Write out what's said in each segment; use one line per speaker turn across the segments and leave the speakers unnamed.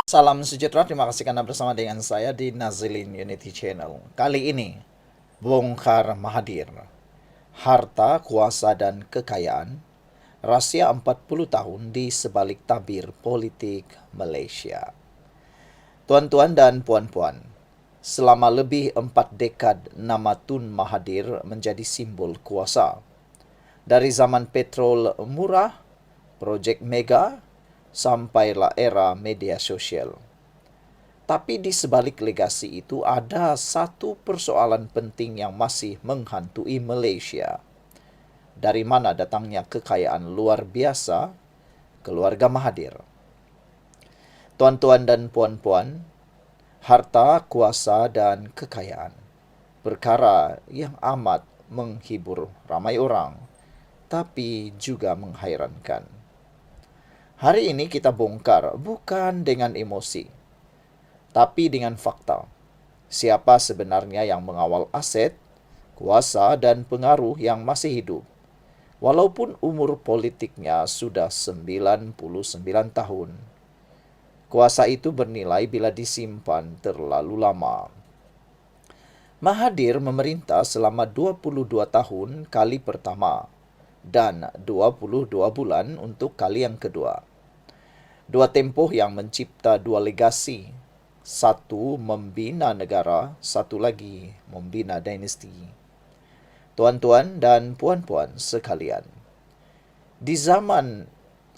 Salam sejahtera, terima kasih karena bersama dengan saya di Nazilin Unity Channel. Kali ini, bongkar Mahathir, harta, kuasa, dan kekayaan, rahasia 40 tahun di sebalik tabir politik Malaysia. Tuan-tuan dan puan-puan, selama lebih 4 dekad nama Tun Mahathir menjadi simbol kuasa. Dari zaman petrol murah, projek mega, sampailah era media sosial. Tapi di sebalik legasi itu ada satu persoalan penting yang masih menghantui Malaysia. Dari mana datangnya kekayaan luar biasa keluarga Mahathir? Tuan-tuan dan puan-puan, harta, kuasa, dan kekayaan. Perkara yang amat menghibur ramai orang, tapi juga menghairankan. Hari ini kita bongkar bukan dengan emosi, tapi dengan fakta. Siapa sebenarnya yang mengawal aset, kuasa, dan pengaruh yang masih hidup. Walaupun umur politiknya sudah 99 tahun. Kuasa itu bernilai bila disimpan terlalu lama. Mahathir memerintah selama 22 tahun kali pertama dan 22 bulan untuk kali yang kedua. Dua tempoh yang mencipta dua legasi. Satu membina negara, satu lagi membina dinasti. Tuan-tuan dan puan-puan sekalian, di zaman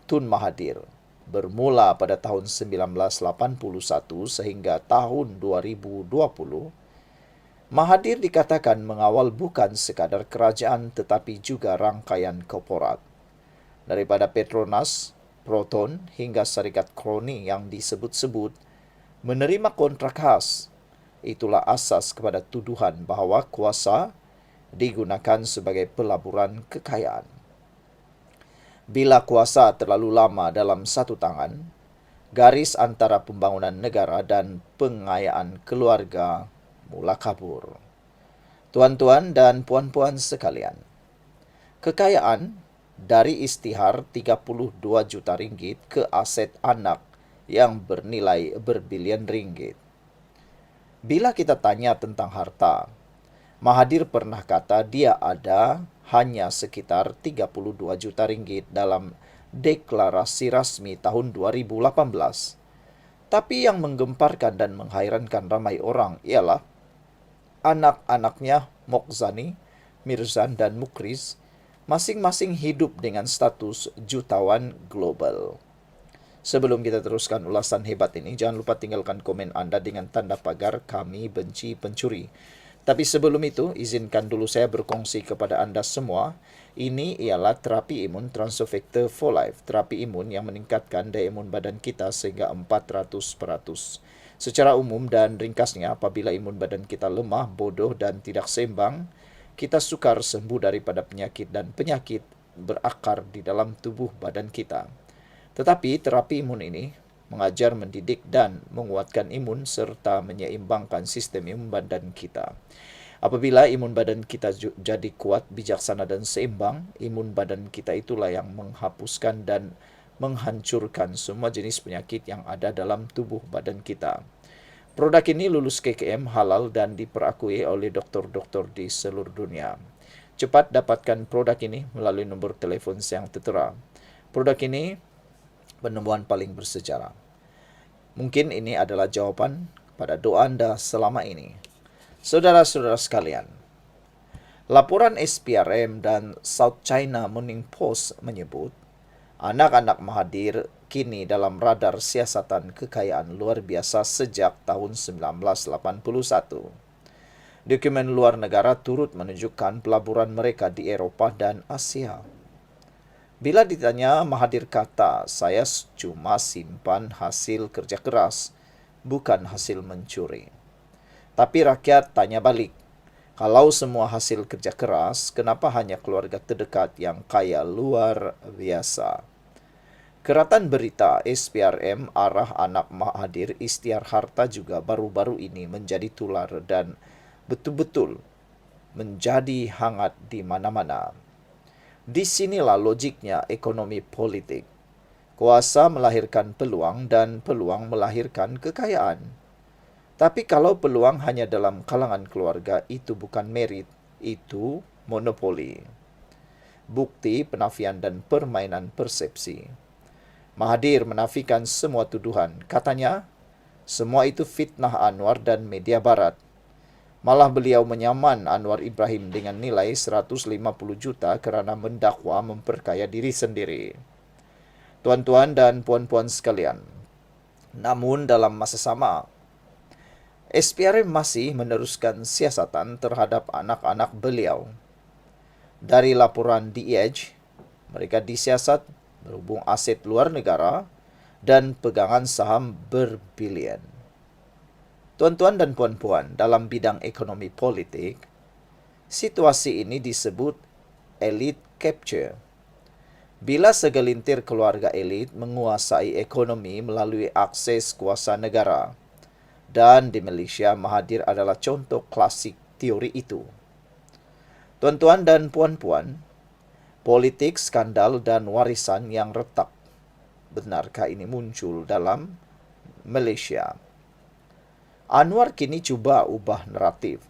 Tun Mahathir, bermula pada tahun 1981 sehingga tahun 2020, Mahathir dikatakan mengawal bukan sekadar kerajaan tetapi juga rangkaian korporat. Daripada Petronas, Proton hingga syarikat kroni yang disebut-sebut menerima kontrak khas. Itulah asas kepada tuduhan bahawa kuasa digunakan sebagai pelaburan kekayaan. Bila kuasa terlalu lama dalam satu tangan, garis antara pembangunan negara dan pengayaan keluarga mula kabur. Tuan-tuan dan puan-puan sekalian, kekayaan dari istihar 32 juta ringgit ke aset anak yang bernilai berbilion ringgit. Bila kita tanya tentang harta, Mahathir pernah kata dia ada hanya sekitar 32 juta ringgit dalam deklarasi rasmi tahun 2018. Tapi yang menggemparkan dan menghairankan ramai orang ialah anak-anaknya Mokzani, Mirzan dan Mukriz masing-masing hidup dengan status jutawan global. Sebelum kita teruskan ulasan hebat ini, jangan lupa tinggalkan komen anda dengan tanda pagar kami benci pencuri. Tapi sebelum itu, izinkan dulu saya berkongsi kepada anda semua. Ini ialah terapi imun Transofector for Life. Terapi imun yang meningkatkan daya imun badan kita sehingga 400%. Secara umum dan ringkasnya, apabila imun badan kita lemah, bodoh dan tidak seimbang, kita sukar sembuh daripada penyakit dan penyakit berakar di dalam tubuh badan kita. Tetapi terapi imun ini mengajar, mendidik dan menguatkan imun serta menyeimbangkan sistem imun badan kita. Apabila imun badan kita jadi kuat, bijaksana dan seimbang, imun badan kita itulah yang menghapuskan dan menghancurkan semua jenis penyakit yang ada dalam tubuh badan kita. Produk ini lulus KKM halal dan diperakui oleh doktor-doktor di seluruh dunia. Cepat dapatkan produk ini melalui nombor telefon yang tertera. Produk ini penemuan paling bersejarah. Mungkin ini adalah jawaban pada doa anda selama ini. Saudara-saudara sekalian, laporan SPRM dan South China Morning Post menyebut anak-anak Mahathir kini dalam radar siasatan kekayaan luar biasa sejak tahun 1981. Dokumen luar negara turut menunjukkan pelaburan mereka di Eropah dan Asia. Bila ditanya, Mahathir kata, saya cuma simpan hasil kerja keras, bukan hasil mencuri. Tapi rakyat tanya balik, kalau semua hasil kerja keras, kenapa hanya keluarga terdekat yang kaya luar biasa? Keratan berita SPRM arah anak Mahathir istiar harta juga baru-baru ini menjadi tular dan betul-betul menjadi hangat di mana-mana. Di sinilah logiknya ekonomi politik. Kuasa melahirkan peluang dan peluang melahirkan kekayaan. Tapi kalau peluang hanya dalam kalangan keluarga, itu bukan merit, itu monopoli. Bukti penafian dan permainan persepsi. Mahathir menafikan semua tuduhan. Katanya, semua itu fitnah Anwar dan media barat. Malah beliau menyaman Anwar Ibrahim dengan nilai 150 juta kerana mendakwa memperkaya diri sendiri. Tuan-tuan dan puan-puan sekalian, namun dalam masa sama, SPRM masih meneruskan siasatan terhadap anak-anak beliau. Dari laporan The Edge, mereka disiasat berhubung aset luar negara dan pegangan saham berbilion. Tuan-tuan dan puan-puan, dalam bidang ekonomi politik, situasi ini disebut elite capture. Bila segelintir keluarga elit menguasai ekonomi melalui akses kuasa negara, dan di Malaysia Mahathir adalah contoh klasik teori itu. Tuan-tuan dan puan-puan, politik, skandal dan warisan yang retak. Benarkah ini muncul dalam Malaysia? Anwar kini cuba ubah naratif.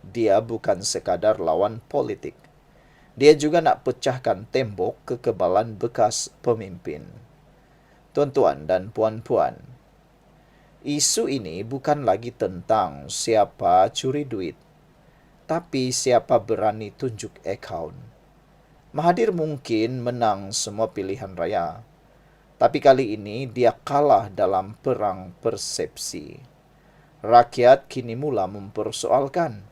Dia bukan sekadar lawan politik. Dia juga nak pecahkan tembok kekebalan bekas pemimpin. Tuan-tuan dan puan-puan, isu ini bukan lagi tentang siapa curi duit, tapi siapa berani tunjuk akaun. Mahathir mungkin menang semua pilihan raya, tapi kali ini dia kalah dalam perang persepsi. Rakyat kini mula mempersoalkan,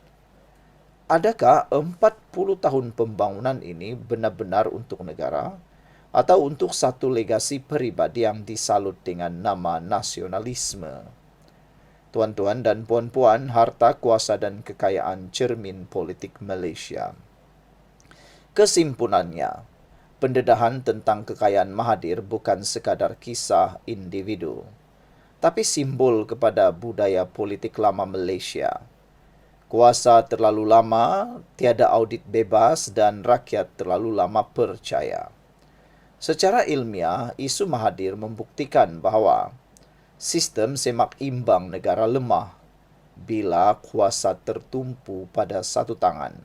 adakah 40 tahun pembangunan ini benar-benar untuk negara atau untuk satu legasi peribadi yang disalut dengan nama nasionalisme? Tuan-tuan dan puan-puan, harta, kuasa dan kekayaan cermin politik Malaysia. Kesimpulannya, pendedahan tentang kekayaan Mahathir bukan sekadar kisah individu, tapi simbol kepada budaya politik lama Malaysia. Kuasa terlalu lama, tiada audit bebas dan rakyat terlalu lama percaya. Secara ilmiah, isu Mahathir membuktikan bahawa sistem semak imbang negara lemah bila kuasa tertumpu pada satu tangan.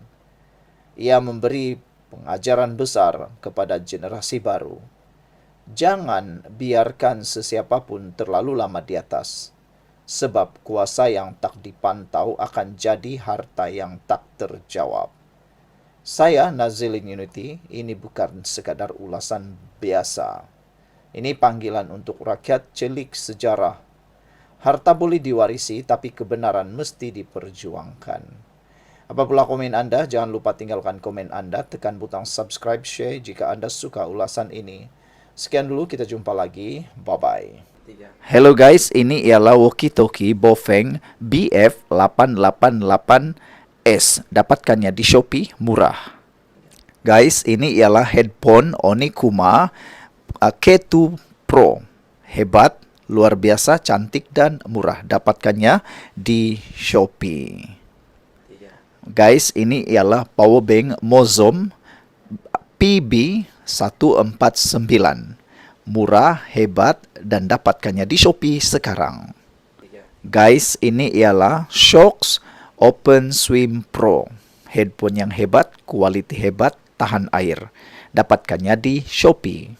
Ia memberi pengajaran besar kepada generasi baru. Jangan biarkan sesiapapun terlalu lama di atas, sebab kuasa yang tak dipantau akan jadi harta yang tak terjawab. Saya Nazilin Unity, ini bukan sekadar ulasan biasa. Ini panggilan untuk rakyat celik sejarah. Harta boleh diwarisi, tapi kebenaran mesti diperjuangkan. Apabila komen anda, jangan lupa tinggalkan komen anda, tekan butang subscribe, share jika anda suka ulasan ini. Sekian dulu, kita jumpa lagi. Bye-bye. Hello guys, ini ialah walkie-talkie Bofeng BF888S. Dapatkannya di Shopee, murah. Guys, ini ialah headphone Onikuma K2 Pro. Hebat, luar biasa, cantik dan murah. Dapatkannya di Shopee. Guys, ini ialah powerbank Mozom PB149. Murah, hebat dan dapatkannya di Shopee sekarang. Guys, ini ialah Shokz Open Swim Pro. Headphone yang hebat, kualiti hebat, tahan air. Dapatkannya di Shopee.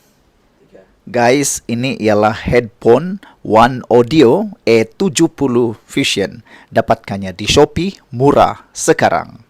Guys, ini ialah headphone One Audio E70 Fusion. Dapatkannya di Shopee, murah sekarang.